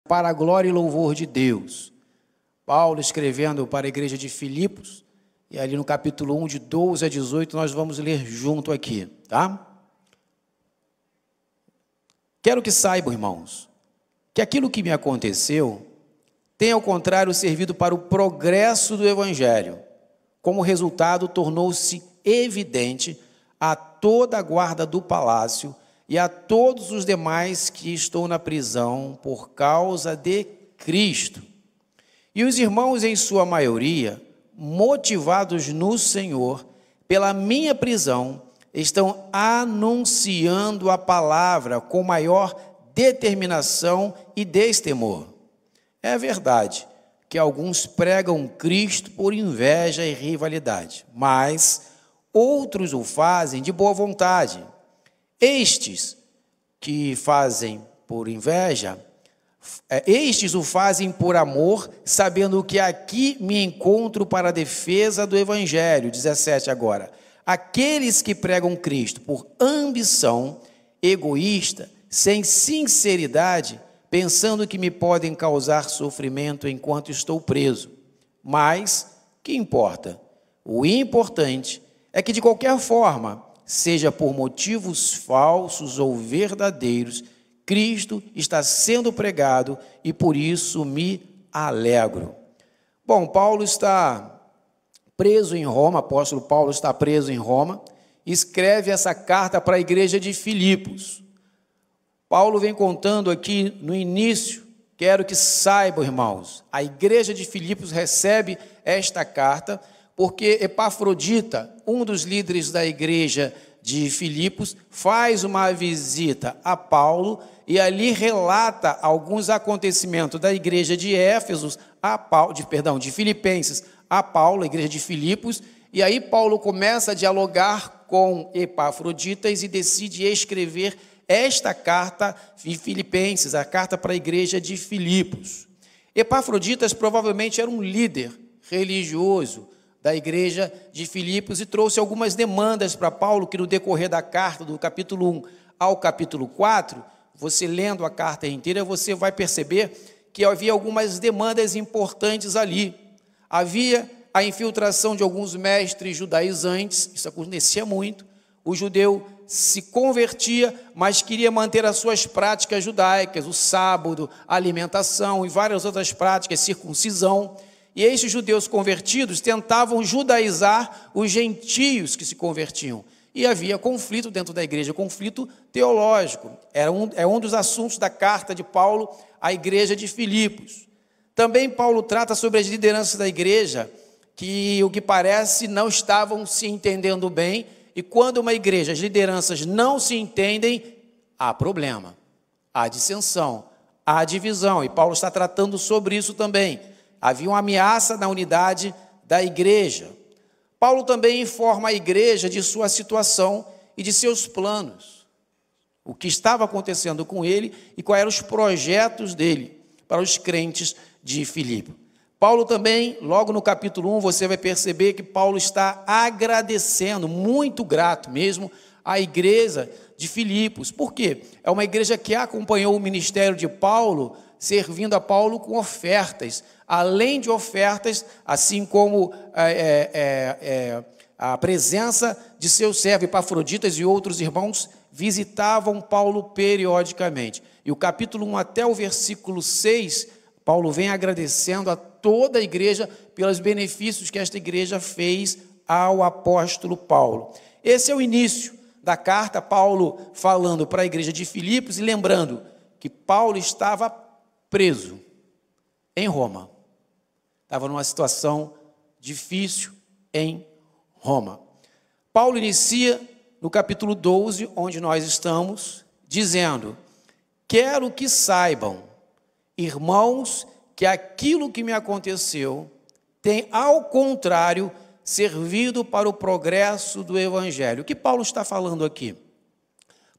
para a glória e louvor de Deus. Paulo escrevendo para a igreja de Filipos, e ali no capítulo 1, de 12 a 18, nós vamos ler junto aqui, tá? Quero que saibam, irmãos, que aquilo que me aconteceu tem, ao contrário, servido para o progresso do Evangelho. Como resultado, tornou-se evidente a toda a guarda do palácio e a todos os demais que estão na prisão por causa de Cristo. E os irmãos, em sua maioria, motivados no Senhor, pela minha prisão, estão anunciando a palavra com maior determinação e destemor. É verdade que alguns pregam Cristo por inveja e rivalidade, mas outros o fazem de boa vontade. Estes que fazem por inveja, estes o fazem por amor, sabendo que aqui me encontro para a defesa do Evangelho. 17 agora. Aqueles que pregam Cristo por ambição egoísta, sem sinceridade, pensando que me podem causar sofrimento enquanto estou preso. Mas, que importa? O importante é que, de qualquer forma, seja por motivos falsos ou verdadeiros, Cristo está sendo pregado e por isso me alegro. Bom, Paulo está preso em Roma, o apóstolo Paulo está preso em Roma, escreve essa carta para a igreja de Filipos. Paulo vem contando aqui no início, quero que saibam, irmãos, a igreja de Filipos recebe esta carta porque Epafrodita, um dos líderes da igreja de Filipos, faz uma visita a Paulo e ali relata alguns acontecimentos da igreja de Éfeso, de Filipenses a Paulo, a igreja de Filipos, e aí Paulo começa a dialogar com Epafroditas e decide escrever esta carta em Filipenses, a carta para a igreja de Filipos. Epafroditas provavelmente era um líder religioso da igreja de Filipos e trouxe algumas demandas para Paulo, que no decorrer da carta, do capítulo 1 ao capítulo 4, você lendo a carta inteira, você vai perceber que havia algumas demandas importantes ali. Havia a infiltração de alguns mestres judaizantes, isso acontecia muito. O judeu se convertia, mas queria manter as suas práticas judaicas, o sábado, a alimentação e várias outras práticas, circuncisão. E esses judeus convertidos tentavam judaizar os gentios que se convertiam. E havia conflito dentro da igreja, conflito teológico. É um dos assuntos da carta de Paulo à igreja de Filipos. Também Paulo trata sobre as lideranças da igreja, que o que parece não estavam se entendendo bem, e quando uma igreja, as lideranças não se entendem, há problema, há dissensão, há divisão, e Paulo está tratando sobre isso também. Havia uma ameaça na unidade da igreja. Paulo também informa a igreja de sua situação e de seus planos, o que estava acontecendo com ele e quais eram os projetos dele para os crentes de Filipe. Paulo também, logo no capítulo 1, você vai perceber que Paulo está agradecendo, muito grato mesmo, à igreja de Filipos. Por quê? É uma igreja que acompanhou o ministério de Paulo, servindo a Paulo com ofertas. Além de ofertas, assim como a presença de seu servo Epafroditas e outros irmãos visitavam Paulo periodicamente. E o capítulo 1 até o versículo 6, Paulo vem agradecendo a toda a igreja pelos benefícios que esta igreja fez ao apóstolo Paulo. Esse é o início da carta, Paulo falando para a igreja de Filipos e lembrando que Paulo estava preso em Roma. Estava numa situação difícil em Roma. Paulo inicia no capítulo 12, onde nós estamos, dizendo: quero que saibam, irmãos, que aquilo que me aconteceu tem, ao contrário, servido para o progresso do Evangelho. O que Paulo está falando aqui?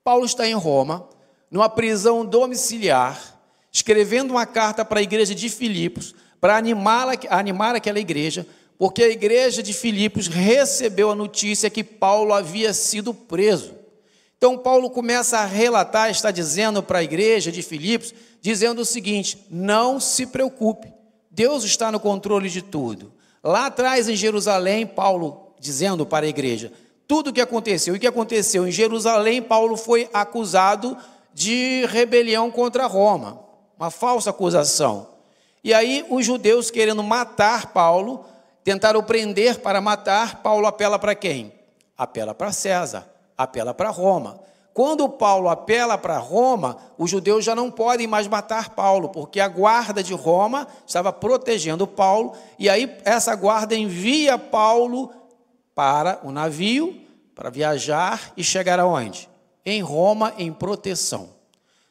Paulo está em Roma, numa prisão domiciliar, escrevendo uma carta para a igreja de Filipos, para animar aquela igreja, porque a igreja de Filipos recebeu a notícia que Paulo havia sido preso. Então Paulo começa a relatar, está dizendo para a igreja de Filipos, dizendo o seguinte: não se preocupe, Deus está no controle de tudo. Lá atrás em Jerusalém, Paulo dizendo para a igreja tudo o que aconteceu. E o que aconteceu? Em Jerusalém, Paulo foi acusado de rebelião contra Roma, uma falsa acusação. E aí os judeus, querendo matar Paulo, tentaram prender para matar. Paulo apela para quem? Apela para César, apela para Roma. Quando Paulo apela para Roma, os judeus já não podem mais matar Paulo, porque a guarda de Roma estava protegendo Paulo, e aí essa guarda envia Paulo para o navio, para viajar e chegar aonde? Em Roma, em proteção.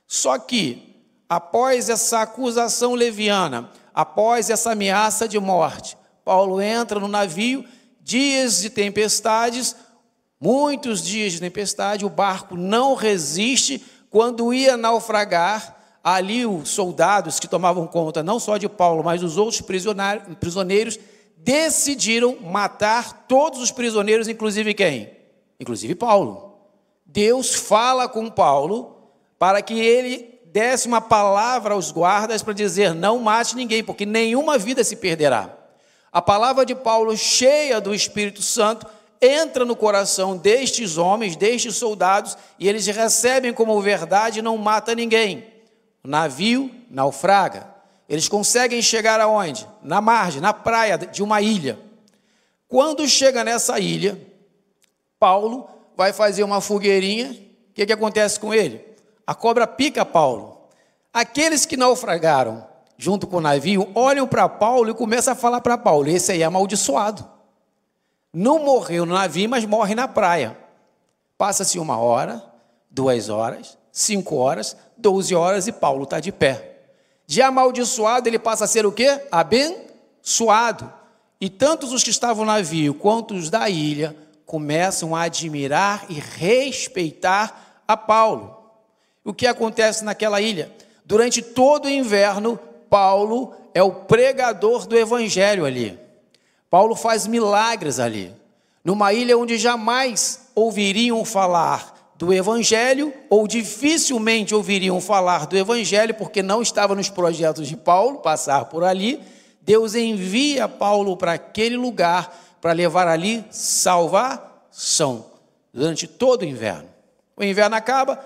Só que, após essa acusação leviana, após essa ameaça de morte, Paulo entra no navio, dias de tempestades, muitos dias de tempestade, o barco não resiste. Quando ia naufragar, ali os soldados que tomavam conta não só de Paulo, mas dos outros prisioneiros, decidiram matar todos os prisioneiros, inclusive quem? Inclusive Paulo. Deus fala com Paulo para que ele desse uma palavra aos guardas para dizer: não mate ninguém, porque nenhuma vida se perderá. A palavra de Paulo, cheia do Espírito Santo, entra no coração destes homens, destes soldados, e eles recebem como verdade: não mata ninguém. O navio naufraga. Eles conseguem chegar aonde? Na margem, na praia de uma ilha. Quando chega nessa ilha, Paulo vai fazer uma fogueirinha. O que acontece com ele? A cobra pica Paulo. Aqueles que naufragaram junto com o navio olham para Paulo e começam a falar para Paulo: esse aí é amaldiçoado. Não morreu no navio, mas morre na praia. Passa-se 1 hora, 2 horas, 5 horas, 12 horas e Paulo está de pé. De amaldiçoado ele passa a ser o quê? Abençoado. E tantos os que estavam no navio quanto os da ilha começam a admirar e respeitar a Paulo. O que acontece naquela ilha? Durante todo o inverno, Paulo é o pregador do evangelho ali. Paulo faz milagres ali, numa ilha onde jamais ouviriam falar do evangelho, ou dificilmente ouviriam falar do evangelho, porque não estava nos projetos de Paulo passar por ali. Deus envia Paulo para aquele lugar, para levar ali salvação, durante todo o inverno. O inverno acaba,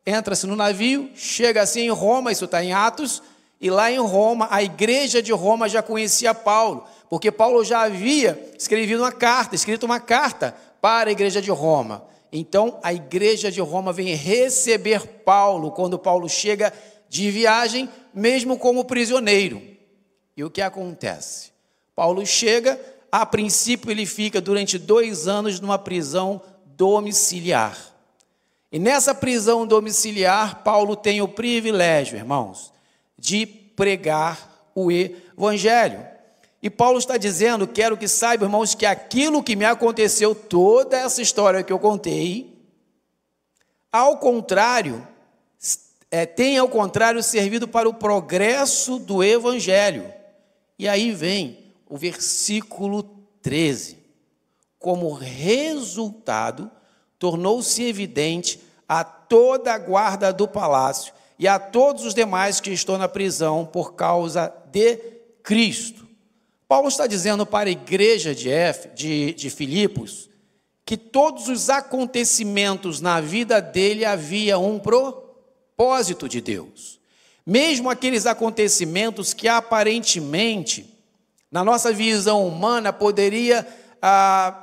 entra-se no navio, chega-se em Roma, isso está em Atos, e lá em Roma, a igreja de Roma já conhecia Paulo, porque Paulo já havia escrito uma carta para a igreja de Roma. Então, a igreja de Roma vem receber Paulo, quando Paulo chega de viagem, mesmo como prisioneiro. E o que acontece? Paulo chega, a princípio ele fica durante 2 anos numa prisão domiciliar. E nessa prisão domiciliar, Paulo tem o privilégio, irmãos, de pregar o evangelho. E Paulo está dizendo: quero que saibam, irmãos, que aquilo que me aconteceu, toda essa história que eu contei, ao contrário, tem ao contrário servido para o progresso do evangelho. E aí vem o versículo 13. Como resultado, tornou-se evidente a toda a guarda do palácio e a todos os demais que estão na prisão por causa de Cristo. Paulo está dizendo para a igreja de Filipos que todos os acontecimentos na vida dele havia um propósito de Deus. Mesmo aqueles acontecimentos que aparentemente, na nossa visão humana, poderia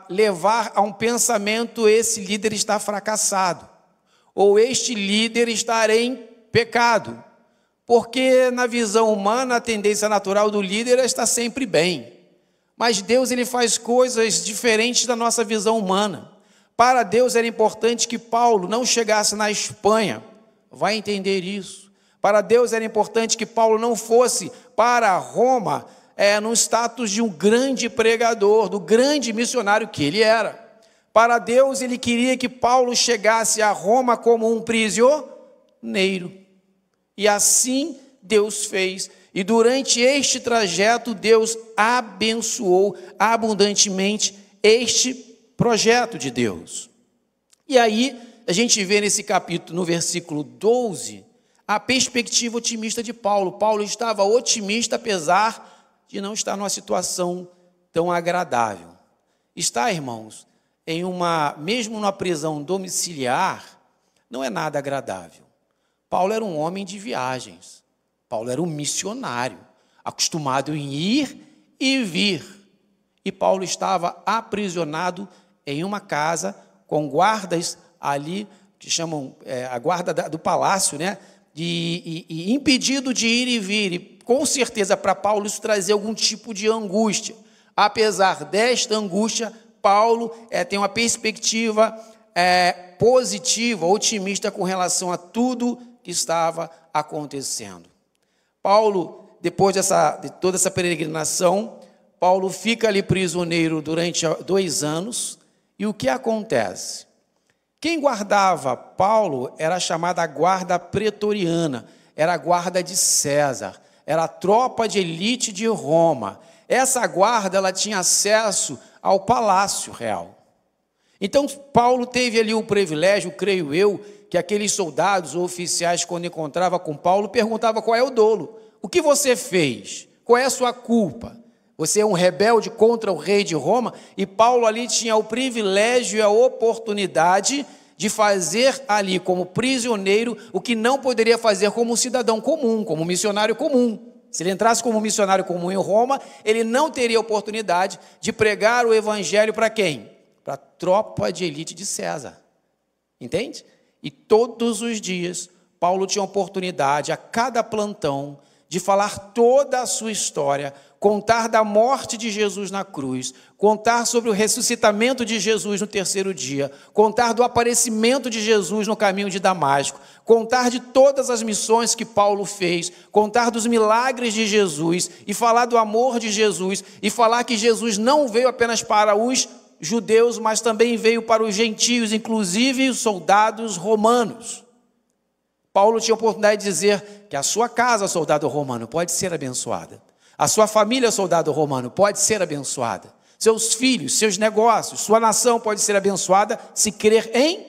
levar a um pensamento: esse líder está fracassado, ou este líder está em pecado. Porque na visão humana, a tendência natural do líder é estar sempre bem. Mas Deus, ele faz coisas diferentes da nossa visão humana. Para Deus era importante que Paulo não chegasse na Espanha. Vai entender isso. Para Deus era importante que Paulo não fosse para Roma, no status de um grande pregador, do grande missionário que ele era. Para Deus, ele queria que Paulo chegasse a Roma como um prisioneiro. E assim Deus fez. E durante este trajeto, Deus abençoou abundantemente este projeto de Deus. E aí a gente vê nesse capítulo, no versículo 12, a perspectiva otimista de Paulo. Paulo estava otimista, apesar de não estar numa situação tão agradável. Está, irmãos, mesmo numa prisão domiciliar, não é nada agradável. Paulo era um homem de viagens. Paulo era um missionário, acostumado em ir e vir. E Paulo estava aprisionado em uma casa com guardas ali, que chamam a guarda do palácio, né? E impedido de ir e vir. E, com certeza, para Paulo isso trazia algum tipo de angústia. Apesar desta angústia, Paulo tem uma perspectiva positiva, otimista com relação a tudo que estava acontecendo. Paulo, depois de toda essa peregrinação, Paulo fica ali prisioneiro durante 2 anos. E o que acontece? Quem guardava Paulo era a chamada guarda pretoriana, era a guarda de César, era a tropa de elite de Roma. Essa guarda ela tinha acesso ao palácio real. Então, Paulo teve ali o privilégio, creio eu, que aqueles soldados ou oficiais, quando encontravam com Paulo, perguntavam qual é o dolo. O que você fez? Qual é a sua culpa? Você é um rebelde contra o rei de Roma? E Paulo ali tinha o privilégio e a oportunidade de fazer ali, como prisioneiro, o que não poderia fazer como cidadão comum, como missionário comum. Se ele entrasse como missionário comum em Roma, ele não teria oportunidade de pregar o evangelho para quem? Para a tropa de elite de César. Entende? E todos os dias, Paulo tinha oportunidade, a cada plantão, de falar toda a sua história, contar da morte de Jesus na cruz, contar sobre o ressuscitamento de Jesus no 3º dia, contar do aparecimento de Jesus no caminho de Damasco, contar de todas as missões que Paulo fez, contar dos milagres de Jesus e falar do amor de Jesus e falar que Jesus não veio apenas para os judeus, mas também veio para os gentios, inclusive os soldados romanos. Paulo tinha a oportunidade de dizer que a sua casa, soldado romano, pode ser abençoada. A sua família, soldado romano, pode ser abençoada. Seus filhos, seus negócios, sua nação pode ser abençoada se crer em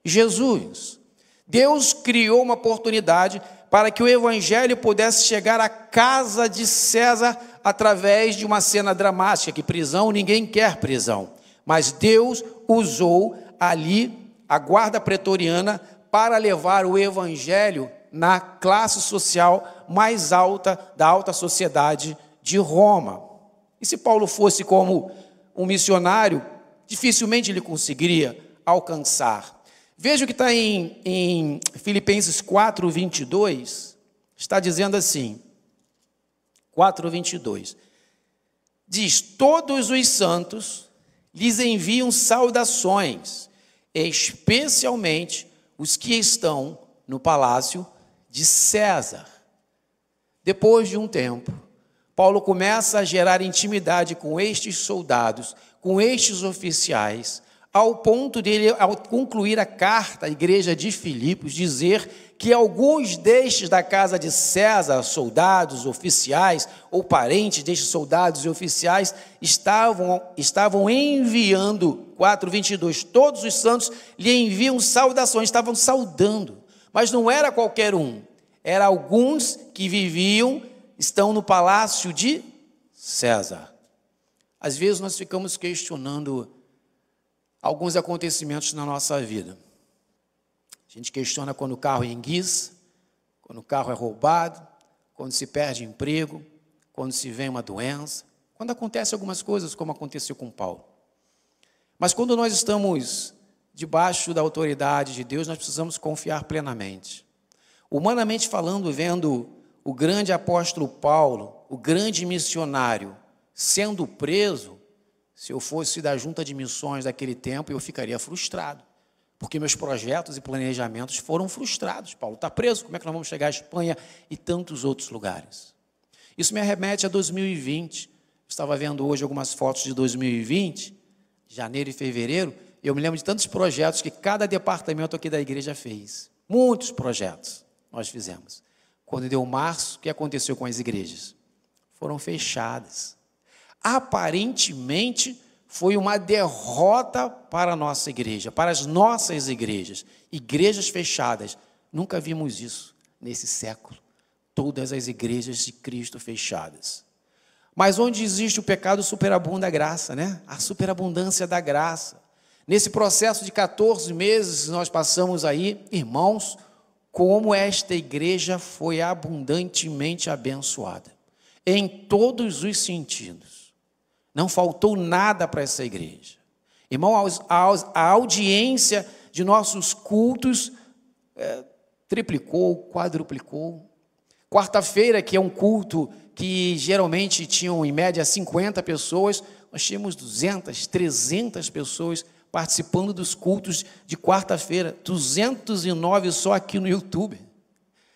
Jesus. Deus criou uma oportunidade para que o evangelho pudesse chegar à casa de César através de uma cena dramática, que prisão, ninguém quer prisão. Mas Deus usou ali a guarda pretoriana para levar o evangelho na classe social mais alta da alta sociedade de Roma. E se Paulo fosse como um missionário, dificilmente ele conseguiria alcançar. Veja o que está em Filipenses 4:22, está dizendo assim, 4:22, diz: todos os santos lhes enviam saudações, especialmente os que estão no palácio de César. Depois de um tempo, Paulo começa a gerar intimidade com estes soldados, com estes oficiais, ao ponto dele, ao concluir a carta à igreja de Filipos, dizer que alguns destes da casa de César, soldados, oficiais, ou parentes destes soldados e oficiais, estavam enviando, 4:22, todos os santos lhe enviam saudações, estavam saudando, mas não era qualquer um, era alguns que estão no palácio de César. Às vezes nós ficamos questionando alguns acontecimentos na nossa vida. A gente questiona quando o carro enguiça, quando o carro é roubado, quando se perde emprego, quando se vem uma doença, quando acontecem algumas coisas como aconteceu com Paulo. Mas quando nós estamos debaixo da autoridade de Deus, nós precisamos confiar plenamente. Humanamente falando, vendo o grande apóstolo Paulo, o grande missionário, sendo preso, se eu fosse da junta de missões daquele tempo, eu ficaria frustrado, porque meus projetos e planejamentos foram frustrados. Paulo está preso, como é que nós vamos chegar à Espanha e tantos outros lugares? Isso me remete a 2020. Estava vendo hoje algumas fotos de 2020, janeiro e fevereiro, e eu me lembro de tantos projetos que cada departamento aqui da igreja fez. Muitos projetos nós fizemos. Quando deu março, o que aconteceu com as igrejas? Foram fechadas. Aparentemente, foi uma derrota para a nossa igreja, para as nossas igrejas. Igrejas fechadas, nunca vimos isso nesse século. Todas as igrejas de Cristo fechadas. Mas onde existe o pecado, superabunda a graça, né? A superabundância da graça. Nesse processo de 14 meses nós passamos aí, irmãos, como esta igreja foi abundantemente abençoada. Em todos os sentidos. Não faltou nada para essa igreja. Irmão, a audiência de nossos cultos triplicou, quadruplicou. Quarta-feira, que é um culto que geralmente tinham em média 50 pessoas, nós tínhamos 200, 300 pessoas participando dos cultos de quarta-feira, 209 só aqui no YouTube.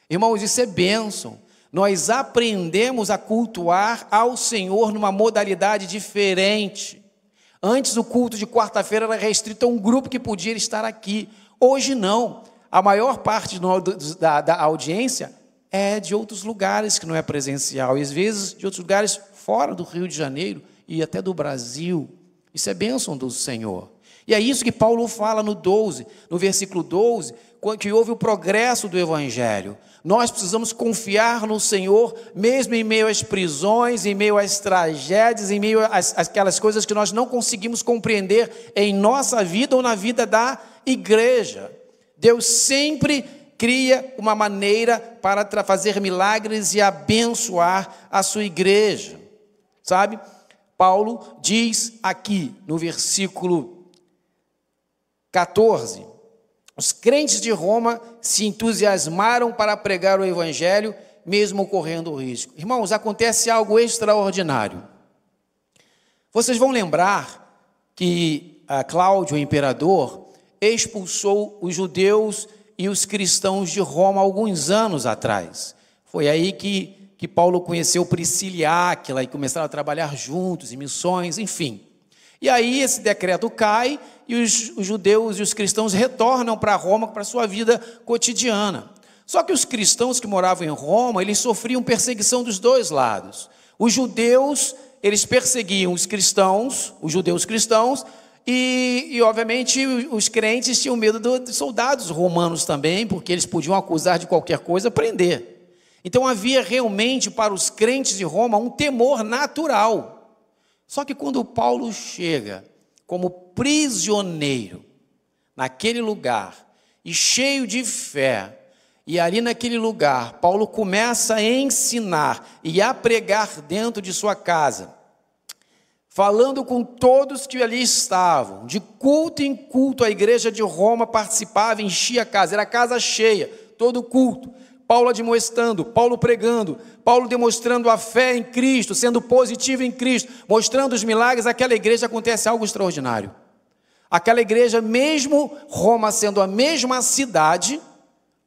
Irmãos, isso é bênção. Nós aprendemos a cultuar ao Senhor numa modalidade diferente. Antes o culto de quarta-feira era restrito a um grupo que podia estar aqui. Hoje não. A maior parte da audiência é de outros lugares que não é presencial, e às vezes de outros lugares fora do Rio de Janeiro e até do Brasil. Isso é bênção do Senhor. E é isso que Paulo fala no versículo 12, que houve o progresso do Evangelho. Nós precisamos confiar no Senhor, mesmo em meio às prisões, em meio às tragédias, em meio àquelas coisas que nós não conseguimos compreender em nossa vida ou na vida da igreja. Deus sempre cria uma maneira para fazer milagres e abençoar a sua igreja. Sabe? Paulo diz aqui no versículo 14, os crentes de Roma se entusiasmaram para pregar o evangelho, mesmo correndo risco. Irmãos, acontece algo extraordinário. Vocês vão lembrar que Cláudio, o imperador, expulsou os judeus e os cristãos de Roma alguns anos atrás. Foi aí que Paulo conheceu Priscila e Áquila e começaram a trabalhar juntos em missões, enfim. E aí esse decreto cai e os judeus e os cristãos retornam para Roma, para a sua vida cotidiana. Só que os cristãos que moravam em Roma, eles sofriam perseguição dos dois lados. Os judeus, eles perseguiam os cristãos, os judeus cristãos, e obviamente os crentes tinham medo dos soldados romanos também, porque eles podiam acusar de qualquer coisa, prender. Então havia realmente para os crentes de Roma um temor natural. Só que quando Paulo chega como prisioneiro naquele lugar e cheio de fé, e ali naquele lugar Paulo começa a ensinar e a pregar dentro de sua casa, falando com todos que ali estavam, de culto em culto a igreja de Roma participava, enchia a casa, era casa cheia, todo culto. Paulo admoestando, Paulo pregando, Paulo demonstrando a fé em Cristo, sendo positivo em Cristo, mostrando os milagres. Aquela igreja acontece algo extraordinário. Aquela igreja, mesmo Roma sendo a mesma cidade,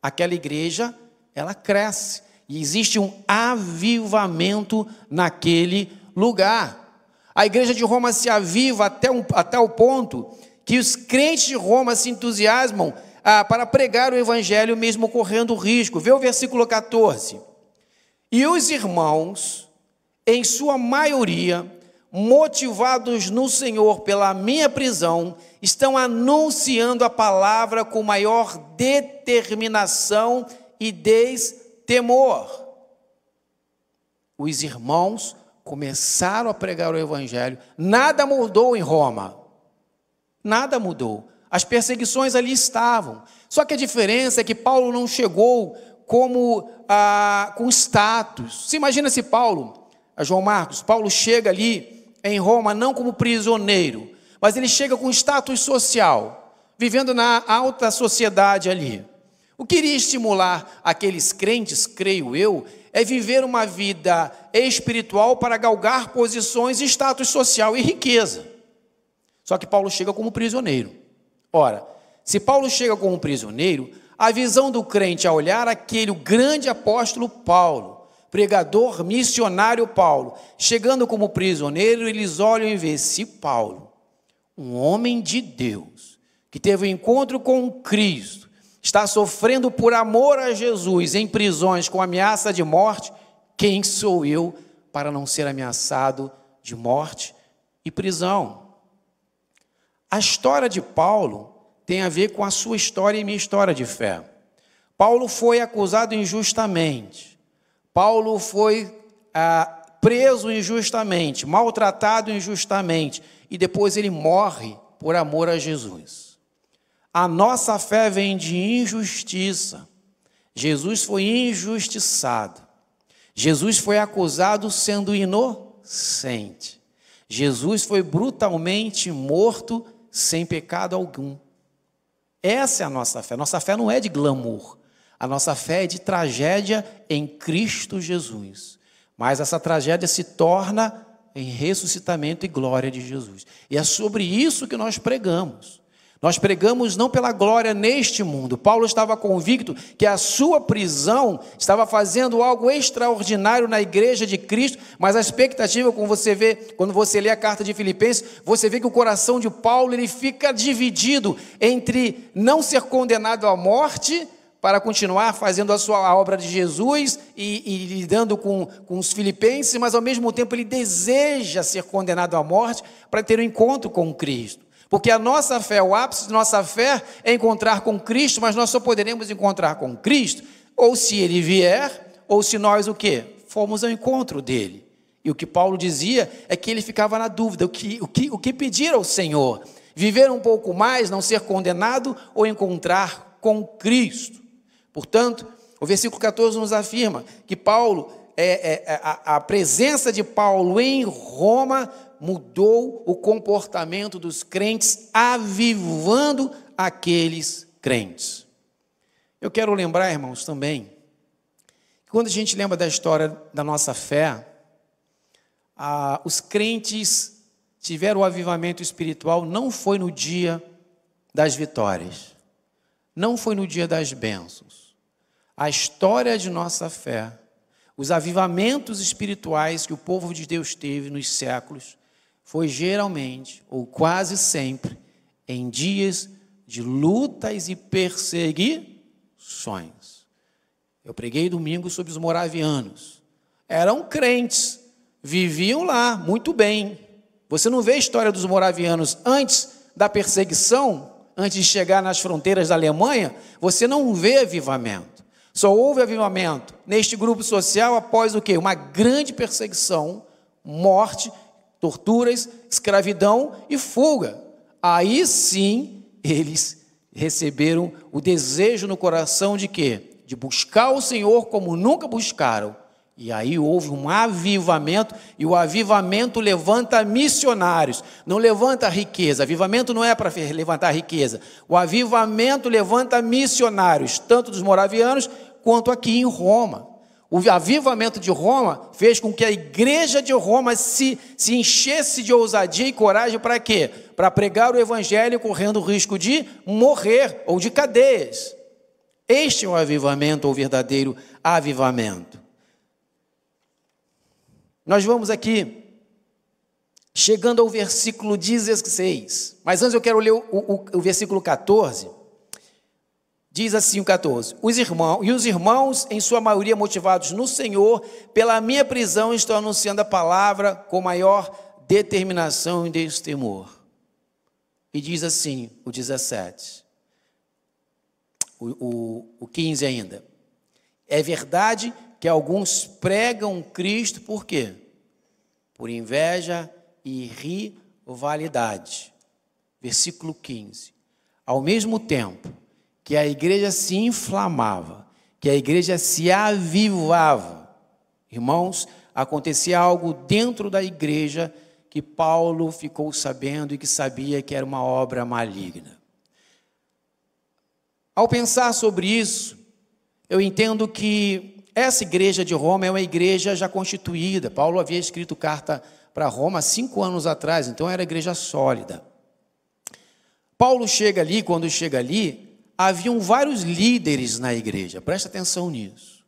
aquela igreja, ela cresce. E existe um avivamento naquele lugar. A igreja de Roma se aviva até o ponto que os crentes de Roma se entusiasmam para pregar o evangelho mesmo correndo risco. Vê o versículo 14. E os irmãos, em sua maioria, motivados no Senhor pela minha prisão, estão anunciando a palavra com maior determinação e destemor. Os irmãos começaram a pregar o evangelho. Nada mudou em Roma. Nada mudou. As perseguições ali estavam. Só que a diferença é que Paulo não chegou com status. Você imagina se Paulo, João Marcos, Paulo chega ali em Roma não como prisioneiro, mas ele chega com status social, vivendo na alta sociedade ali. O que iria estimular aqueles crentes, creio eu, é viver uma vida espiritual para galgar posições e status social e riqueza. Só que Paulo chega como prisioneiro. Ora, se Paulo chega como prisioneiro, a visão do crente a olhar aquele grande apóstolo Paulo, pregador missionário Paulo, chegando como prisioneiro, eles olham e veem, se Paulo, um homem de Deus, que teve um encontro com Cristo, está sofrendo por amor a Jesus em prisões com ameaça de morte, quem sou eu para não ser ameaçado de morte e prisão? A história de Paulo tem a ver com a sua história e minha história de fé. Paulo foi acusado injustamente. Paulo foi preso injustamente, maltratado injustamente, e depois ele morre por amor a Jesus. A nossa fé vem de injustiça. Jesus foi injustiçado. Jesus foi acusado sendo inocente. Jesus foi brutalmente morto sem pecado algum. Essa é a nossa fé. Nossa fé não é de glamour. A nossa fé é de tragédia em Cristo Jesus. Mas essa tragédia se torna em ressuscitamento e glória de Jesus. E é sobre isso que nós pregamos. Nós pregamos não pela glória neste mundo. Paulo estava convicto que a sua prisão estava fazendo algo extraordinário na igreja de Cristo, mas a expectativa, como você vê, quando você lê a carta de Filipenses, você vê que o coração de Paulo ele fica dividido entre não ser condenado à morte, para continuar fazendo a obra de Jesus e lidando com os filipenses, mas ao mesmo tempo ele deseja ser condenado à morte para ter um encontro com Cristo. Porque a nossa fé, o ápice de nossa fé é encontrar com Cristo, mas nós só poderemos encontrar com Cristo ou se Ele vier, ou se nós o quê? Formos ao encontro dEle. E o que Paulo dizia é que ele ficava na dúvida, o que pedir ao Senhor? Viver um pouco mais, não ser condenado ou encontrar com Cristo? Portanto, o versículo 14 nos afirma que Paulo, a presença de Paulo em Roma mudou o comportamento dos crentes, avivando aqueles crentes. Eu quero lembrar, irmãos, também, que quando a gente lembra da história da nossa fé, os crentes tiveram o avivamento espiritual, não foi no dia das vitórias, não foi no dia das bênçãos. A história de nossa fé, os avivamentos espirituais que o povo de Deus teve nos séculos, foi geralmente, ou quase sempre, em dias de lutas e perseguições. Eu preguei domingo sobre os moravianos. Eram crentes, viviam lá muito bem. Você não vê a história dos moravianos antes da perseguição, antes de chegar nas fronteiras da Alemanha, você não vê avivamento. Só houve avivamento neste grupo social após o quê? Uma grande perseguição, morte, torturas, escravidão e fuga. Aí sim, eles receberam o desejo no coração de quê? De buscar o Senhor como nunca buscaram. E aí houve um avivamento, e o avivamento levanta missionários, não levanta riqueza. Avivamento não é para levantar riqueza. O avivamento levanta missionários, tanto dos moravianos quanto aqui em Roma. O avivamento de Roma fez com que a igreja de Roma se enchesse de ousadia e coragem para quê? Para pregar o evangelho correndo o risco de morrer ou de cadeias. Este é o avivamento, ou verdadeiro avivamento. Nós vamos aqui, chegando ao versículo 16, mas antes eu quero ler o versículo 14. Diz assim o 14, os irmãos, em sua maioria motivados no Senhor, pela minha prisão, estão anunciando a palavra com maior determinação e destemor. E diz assim, o 17, o 15 ainda. É verdade que alguns pregam Cristo, por quê? Por inveja e rivalidade. Versículo 15. Ao mesmo tempo que a igreja se inflamava, que a igreja se avivava. Irmãos, acontecia algo dentro da igreja que Paulo ficou sabendo e que sabia que era uma obra maligna. Ao pensar sobre isso, eu entendo que essa igreja de Roma é uma igreja já constituída. Paulo havia escrito carta para Roma há 5 anos atrás, então era igreja sólida. Paulo chega ali, quando chega ali, haviam vários líderes na igreja, presta atenção nisso.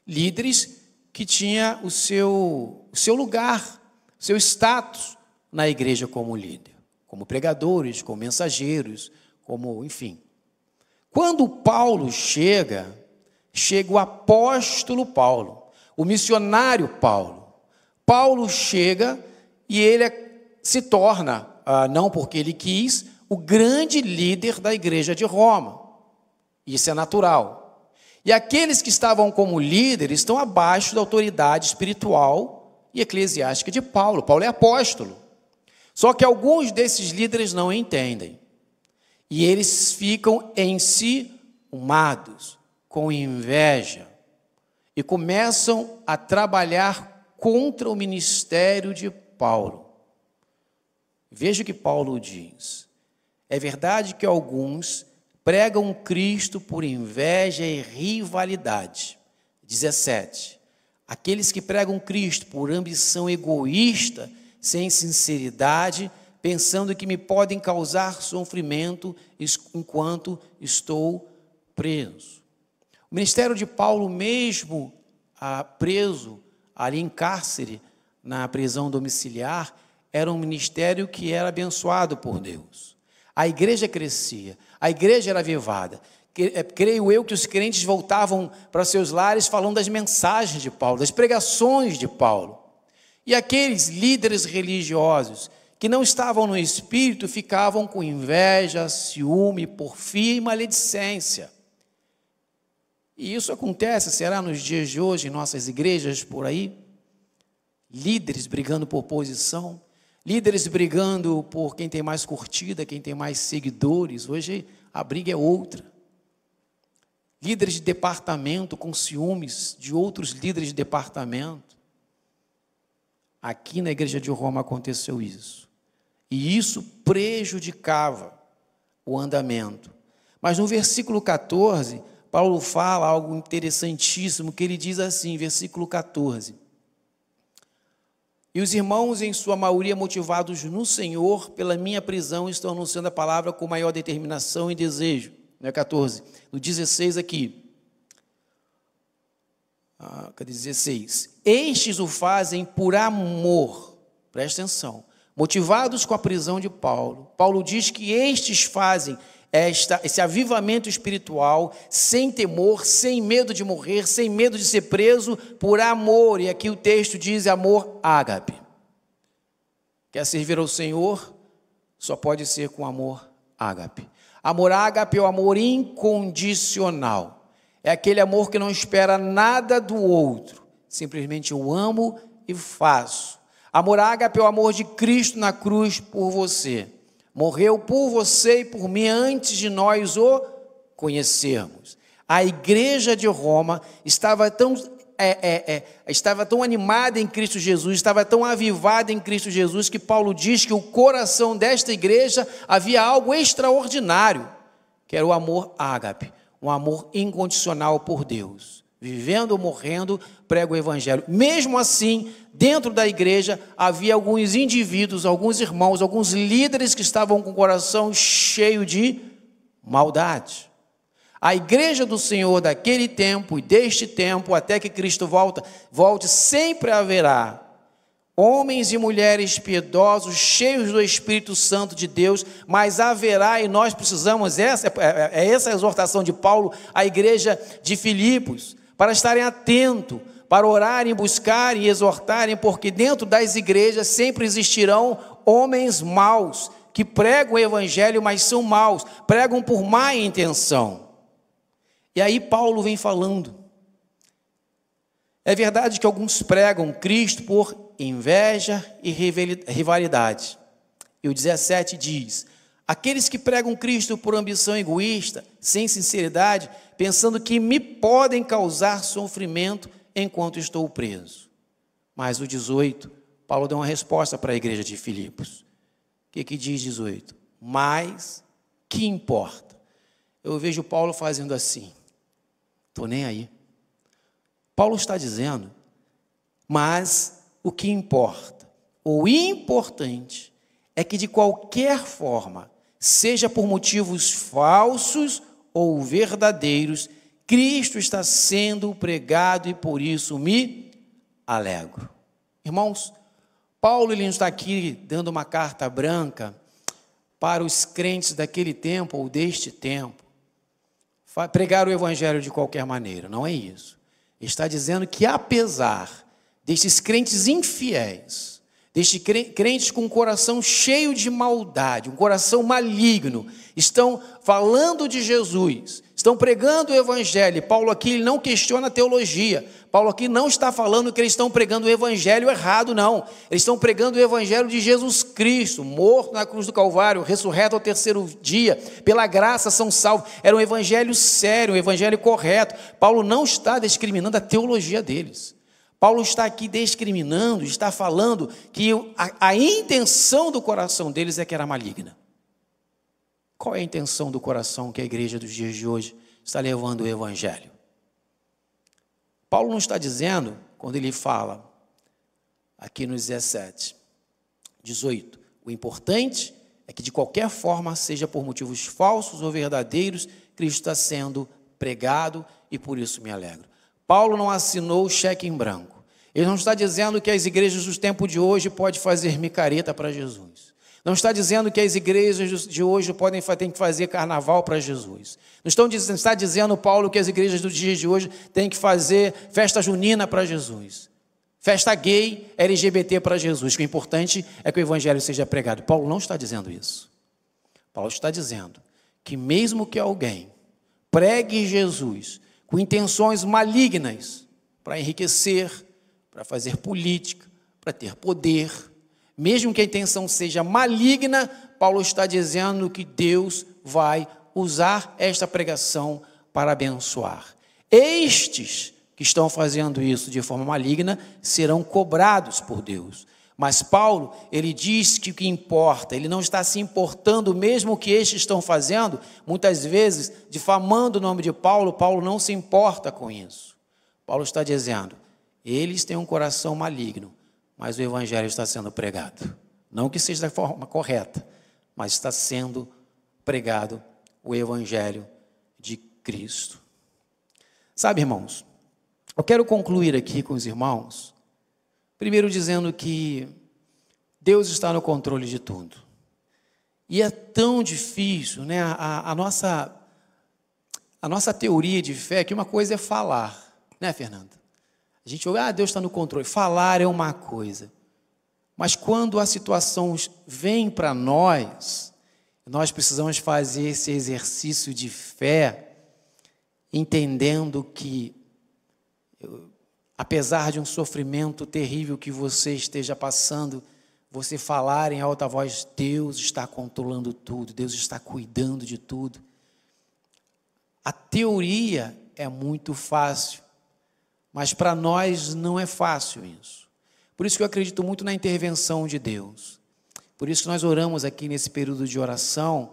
Líderes que tinham o seu lugar, o seu status na igreja como líder, como pregadores, como mensageiros, como, enfim. Quando Paulo chega o apóstolo Paulo, o missionário Paulo. Paulo chega e ele se torna, não porque ele quis, o grande líder da igreja de Roma. Isso é natural. E aqueles que estavam como líderes estão abaixo da autoridade espiritual e eclesiástica de Paulo. Paulo é apóstolo. Só que alguns desses líderes não entendem. E eles ficam enciumados, com inveja, e começam a trabalhar contra o ministério de Paulo. Veja o que Paulo diz. É verdade que alguns pregam Cristo por inveja e rivalidade. 17. Aqueles que pregam Cristo por ambição egoísta, sem sinceridade, pensando que me podem causar sofrimento enquanto estou preso. O ministério de Paulo, mesmo preso ali em cárcere, na prisão domiciliar, era um ministério que era abençoado por Deus. A igreja crescia, a igreja era avivada. Creio eu que os crentes voltavam para seus lares falando das mensagens de Paulo, das pregações de Paulo. E aqueles líderes religiosos que não estavam no espírito ficavam com inveja, ciúme, porfia e maledicência. E isso acontece, será nos dias de hoje, em nossas igrejas por aí? Líderes brigando por posição, líderes brigando por quem tem mais curtida, quem tem mais seguidores. Hoje a briga é outra. Líderes de departamento com ciúmes de outros líderes de departamento. Aqui na igreja de Roma aconteceu isso. E isso prejudicava o andamento. Mas no versículo 14, Paulo fala algo interessantíssimo, que ele diz assim, versículo 14. E os irmãos, em sua maioria motivados no Senhor, pela minha prisão, estão anunciando a palavra com maior determinação e desejo. Não é 14? No 16 aqui. Cadê 16? Estes o fazem por amor. Presta atenção. Motivados com a prisão de Paulo. Paulo diz que estes fazem esse avivamento espiritual, sem temor, sem medo de morrer, sem medo de ser preso, por amor. E aqui o texto diz amor ágape. Quer servir ao Senhor? Só pode ser com amor ágape. Amor ágape é o amor incondicional. É aquele amor que não espera nada do outro. Simplesmente eu amo e faço. Amor ágape é o amor de Cristo na cruz por você. Morreu por você e por mim antes de nós o conhecermos. A igreja de Roma estava tão animada em Cristo Jesus, estava tão avivada em Cristo Jesus, que Paulo diz que o coração desta igreja havia algo extraordinário, que era o amor ágape, um amor incondicional por Deus. Vivendo ou morrendo, prega o evangelho. Mesmo assim, dentro da igreja, havia alguns indivíduos, alguns irmãos, alguns líderes que estavam com o coração cheio de maldade. A igreja do Senhor daquele tempo e deste tempo, até que Cristo volte, sempre haverá homens e mulheres piedosos, cheios do Espírito Santo de Deus, mas haverá, e nós precisamos, essa a exortação de Paulo à igreja de Filipos, para estarem atentos, para orarem, buscarem e exortarem, porque dentro das igrejas sempre existirão homens maus, que pregam o evangelho, mas são maus, pregam por má intenção. E aí Paulo vem falando. É verdade que alguns pregam Cristo por inveja e rivalidade. E o 17 diz: aqueles que pregam Cristo por ambição egoísta, sem sinceridade, pensando que me podem causar sofrimento enquanto estou preso. Mas o 18, Paulo deu uma resposta para a igreja de Filipos. O que diz 18? Mas que importa? Eu vejo Paulo fazendo assim. Estou nem aí. Paulo está dizendo, mas o que importa, o importante, é que de qualquer forma, seja por motivos falsos ou verdadeiros, Cristo está sendo pregado e por isso me alegro. Irmãos, Paulo ele não está aqui dando uma carta branca para os crentes daquele tempo ou deste tempo, pregar o evangelho de qualquer maneira, não é isso. Ele está dizendo que apesar desses crentes infiéis, crentes com um coração cheio de maldade, um coração maligno, estão falando de Jesus, estão pregando o evangelho. Paulo aqui ele não questiona a teologia. Paulo aqui não está falando que eles estão pregando o evangelho errado, não. Eles estão pregando o evangelho de Jesus Cristo, morto na cruz do Calvário, ressurreto ao terceiro dia, pela graça são salvos. Era um evangelho sério, um evangelho correto. Paulo não está discriminando a teologia deles. Paulo está aqui discriminando, está falando que a intenção do coração deles é que era maligna. Qual é a intenção do coração que a igreja dos dias de hoje está levando o evangelho? Paulo não está dizendo, quando ele fala, aqui no 17, 18, o importante é que de qualquer forma, seja por motivos falsos ou verdadeiros, Cristo está sendo pregado e por isso me alegro. Paulo não assinou o cheque em branco. Ele não está dizendo que as igrejas do tempo de hoje podem fazer micareta para Jesus. Não está dizendo que as igrejas de hoje têm que fazer carnaval para Jesus. Não está dizendo, Paulo, que as igrejas dos dias de hoje têm que fazer festa junina para Jesus. Festa gay, LGBT para Jesus. O importante é que o evangelho seja pregado. Paulo não está dizendo isso. Paulo está dizendo que mesmo que alguém pregue Jesus com intenções malignas para enriquecer, para fazer política, para ter poder, mesmo que a intenção seja maligna, Paulo está dizendo que Deus vai usar esta pregação para abençoar. Estes que estão fazendo isso de forma maligna serão cobrados por Deus. Mas Paulo, ele diz que o que importa, ele não está se importando mesmo o que estes estão fazendo, muitas vezes difamando o nome de Paulo, Paulo não se importa com isso. Paulo está dizendo, eles têm um coração maligno, mas o evangelho está sendo pregado. Não que seja da forma correta, mas está sendo pregado o evangelho de Cristo. Sabe, irmãos, eu quero concluir aqui com os irmãos, primeiro dizendo que Deus está no controle de tudo. E é tão difícil, né? A nossa teoria de fé, que uma coisa é falar, né, Fernanda? A gente ouve, Deus está no controle. Falar é uma coisa. Mas quando a situação vem para nós precisamos fazer esse exercício de fé, entendendo que, apesar de um sofrimento terrível que você esteja passando, você falar em alta voz, Deus está controlando tudo, Deus está cuidando de tudo. A teoria é muito fácil, mas para nós não é fácil isso. Por isso que eu acredito muito na intervenção de Deus. Por isso que nós oramos aqui nesse período de oração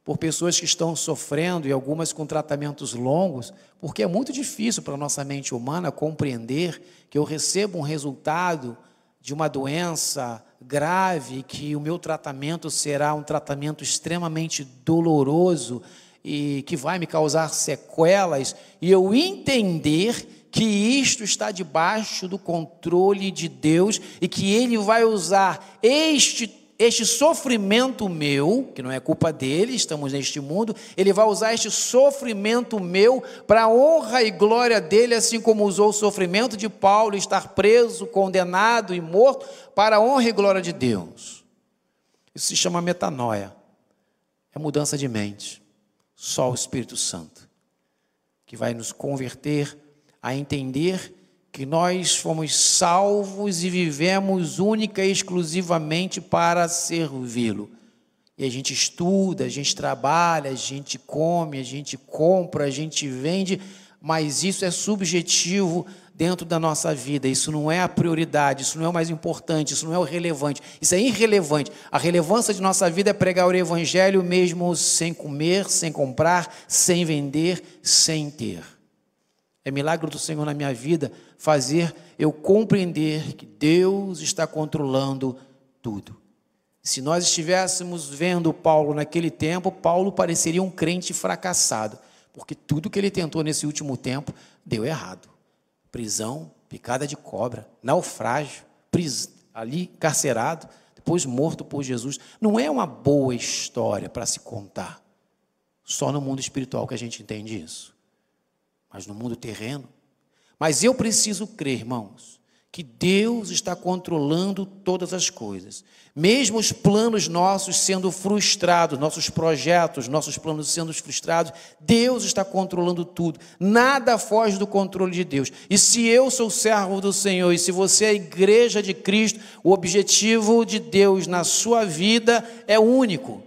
por pessoas que estão sofrendo e algumas com tratamentos longos, porque é muito difícil para a nossa mente humana compreender que eu recebo um resultado de uma doença grave, que o meu tratamento será um tratamento extremamente doloroso e que vai me causar sequelas, e eu entender que isto está debaixo do controle de Deus e que Ele vai usar este sofrimento meu, que não é culpa dele, estamos neste mundo, Ele vai usar este sofrimento meu para a honra e glória dele, assim como usou o sofrimento de Paulo, estar preso, condenado e morto, para a honra e glória de Deus. Isso se chama metanoia, é mudança de mente. Só o Espírito Santo, que vai nos converter a entender que nós fomos salvos e vivemos única e exclusivamente para servi-lo. E a gente estuda, a gente trabalha, a gente come, a gente compra, a gente vende, mas isso é subjetivo dentro da nossa vida. Isso não é a prioridade, isso não é o mais importante, isso não é o relevante, isso é irrelevante. A relevância de nossa vida é pregar o evangelho mesmo sem comer, sem comprar, sem vender, sem ter. É milagre do Senhor na minha vida fazer eu compreender que Deus está controlando tudo. Se nós estivéssemos vendo Paulo naquele tempo, Paulo pareceria um crente fracassado, porque tudo que ele tentou nesse último tempo deu errado. Prisão, picada de cobra, naufrágio, ali carcerado, depois morto por Jesus. Não é uma boa história para se contar. Só no mundo espiritual que a gente entende isso. Mas no mundo terreno. Mas eu preciso crer, irmãos, que Deus está controlando todas as coisas. Mesmo os planos nossos sendo frustrados, nossos projetos, nossos planos sendo frustrados, Deus está controlando tudo. Nada foge do controle de Deus. E se eu sou servo do Senhor, e se você é a igreja de Cristo, o objetivo de Deus na sua vida é único: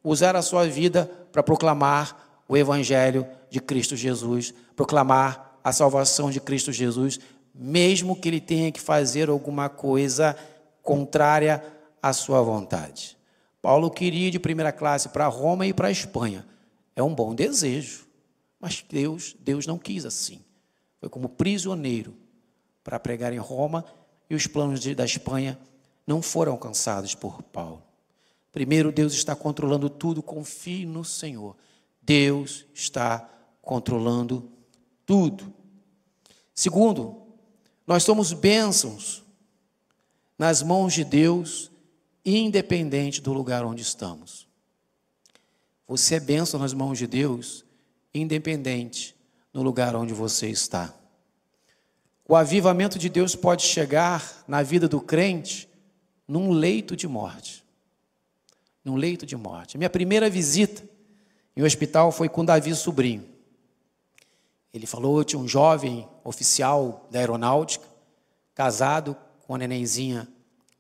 usar a sua vida para proclamar o Evangelho de Cristo Jesus, proclamar a salvação de Cristo Jesus, mesmo que ele tenha que fazer alguma coisa contrária à sua vontade. Paulo queria ir de primeira classe para Roma e para a Espanha. É um bom desejo, mas Deus não quis assim. Foi como prisioneiro para pregar em Roma, e os planos da Espanha não foram alcançados por Paulo. Primeiro, Deus está controlando tudo, confie no Senhor. Deus está controlando tudo. Segundo, nós somos bênçãos nas mãos de Deus, independente do lugar onde estamos. Você é bênção nas mãos de Deus, independente do lugar onde você está. O avivamento de Deus pode chegar na vida do crente num leito de morte. Num leito de morte. A minha primeira visita em um hospital foi com Davi Sobrinho. Ele falou, tinha um jovem oficial da aeronáutica, casado com uma nenenzinha,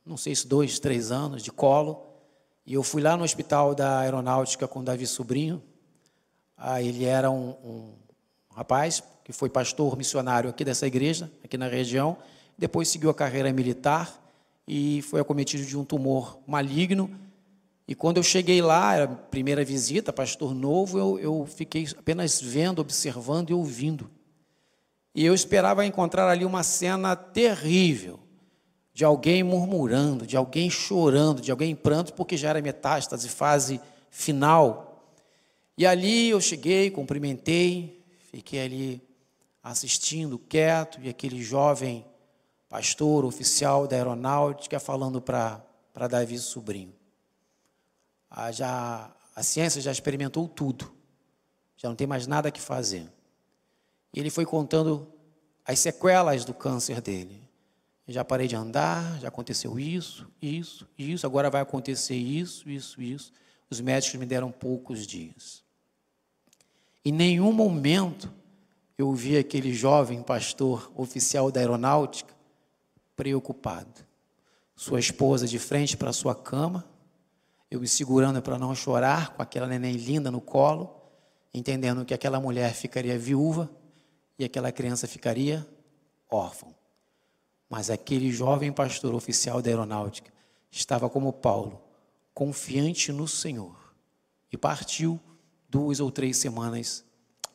não sei se 2, 3 anos, de colo, e eu fui lá no hospital da aeronáutica com Davi Sobrinho. Ele era um rapaz que foi pastor missionário aqui dessa igreja, aqui na região, depois seguiu a carreira militar e foi acometido de um tumor maligno. E quando eu cheguei lá, era a primeira visita, pastor novo, eu fiquei apenas vendo, observando e ouvindo. E eu esperava encontrar ali uma cena terrível, de alguém murmurando, de alguém chorando, de alguém em pranto, porque já era metástase, fase final. E ali eu cheguei, cumprimentei, fiquei ali assistindo, quieto, e aquele jovem pastor, oficial da aeronáutica, falando para Davi Sobrinho. A ciência já experimentou tudo, já não tem mais nada que fazer. E ele foi contando as sequelas do câncer dele. Eu já parei de andar, já aconteceu isso, agora vai acontecer isso. Os médicos me deram poucos dias. Em nenhum momento eu vi aquele jovem pastor oficial da aeronáutica preocupado. Sua esposa de frente para a sua cama, eu me segurando para não chorar, com aquela neném linda no colo, entendendo que aquela mulher ficaria viúva e aquela criança ficaria órfã. Mas aquele jovem pastor oficial da aeronáutica estava como Paulo, confiante no Senhor, e partiu 2 ou 3 semanas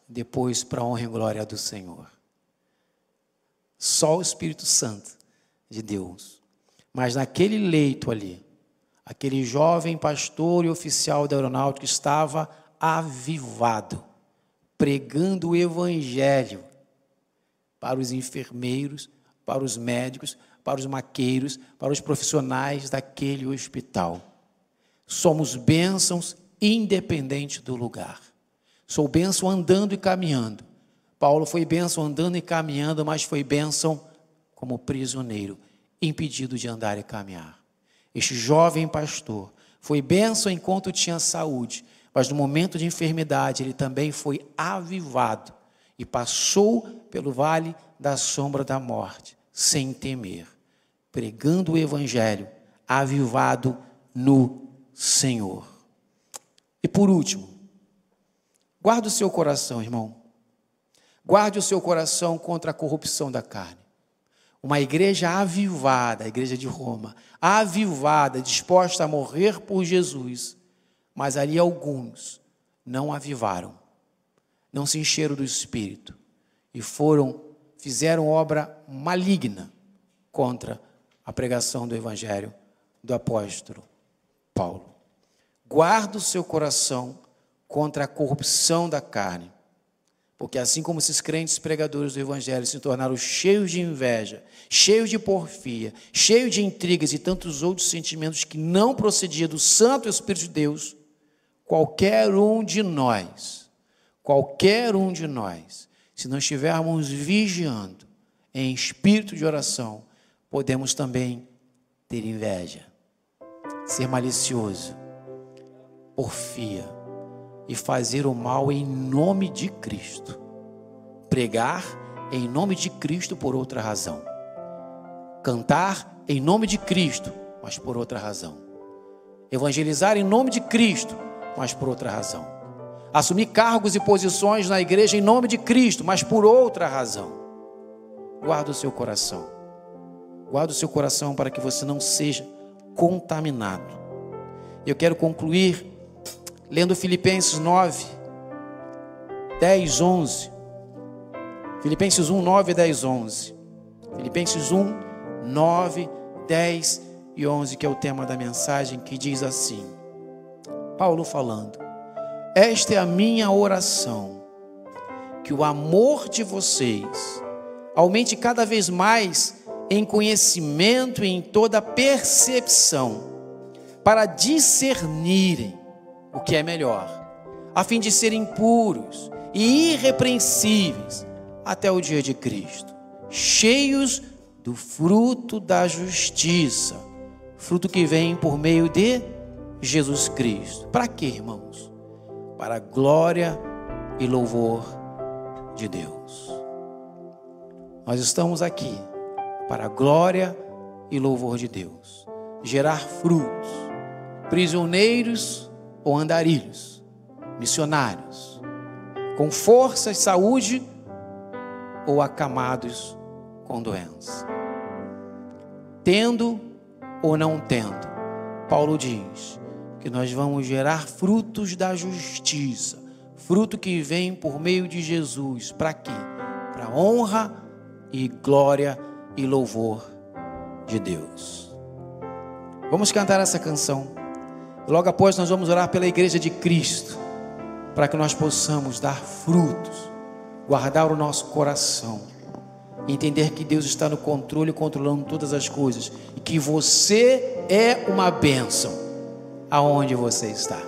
depois para a honra e glória do Senhor. Só o Espírito Santo de Deus. Mas naquele leito ali, aquele jovem pastor e oficial da aeronáutica estava avivado, pregando o Evangelho para os enfermeiros, para os médicos, para os maqueiros, para os profissionais daquele hospital. Somos bênçãos independente do lugar. Sou bênção andando e caminhando. Paulo foi bênção andando e caminhando, mas foi bênção como prisioneiro, impedido de andar e caminhar. Este jovem pastor foi bênção enquanto tinha saúde, mas no momento de enfermidade ele também foi avivado e passou pelo vale da sombra da morte, sem temer, pregando o Evangelho, avivado no Senhor. E por último, guarde o seu coração, irmão. Guarde o seu coração contra a corrupção da carne. Uma igreja avivada, a igreja de Roma, avivada, disposta a morrer por Jesus, mas ali alguns não avivaram, não se encheram do Espírito e fizeram obra maligna contra a pregação do Evangelho do apóstolo Paulo. Guarda o seu coração contra a corrupção da carne, porque assim como esses crentes pregadores do Evangelho se tornaram cheios de inveja, cheios de porfia, cheios de intrigas e tantos outros sentimentos que não procediam do Santo Espírito de Deus, qualquer um de nós, se não estivermos vigiando em espírito de oração, podemos também ter inveja, ser malicioso, porfia e fazer o mal em nome de Cristo. Pregar em nome de Cristo por outra razão. Cantar em nome de Cristo, mas por outra razão. Evangelizar em nome de Cristo, mas por outra razão. Assumir cargos e posições na igreja em nome de Cristo, mas por outra razão. Guarda o seu coração. Guarda o seu coração para que você não seja contaminado. Eu quero concluir lendo Filipenses 9, 10, 11. Filipenses 1, 9, 10, 11. Filipenses 1, 9, 10 e 11, que é o tema da mensagem, que diz assim, Paulo falando: esta é a minha oração, que o amor de vocês aumente cada vez mais em conhecimento e em toda percepção, para discernirem o que é melhor, a fim de serem puros e irrepreensíveis até o dia de Cristo, cheios do fruto da justiça, fruto que vem por meio de Jesus Cristo. Para quê, irmãos? Para a glória e louvor de Deus. Nós estamos aqui para a glória e louvor de Deus, gerar frutos, prisioneiros ou andarilhos, missionários, com força e saúde ou acamados com doença, tendo ou não tendo. Paulo diz que nós vamos gerar frutos da justiça, fruto que vem por meio de Jesus. Para quê? Para honra e glória e louvor de Deus. Vamos cantar essa canção. Logo após nós vamos orar pela igreja de Cristo, para que nós possamos dar frutos, guardar o nosso coração, entender que Deus está no controle, controlando todas as coisas, e que você é uma bênção aonde você está.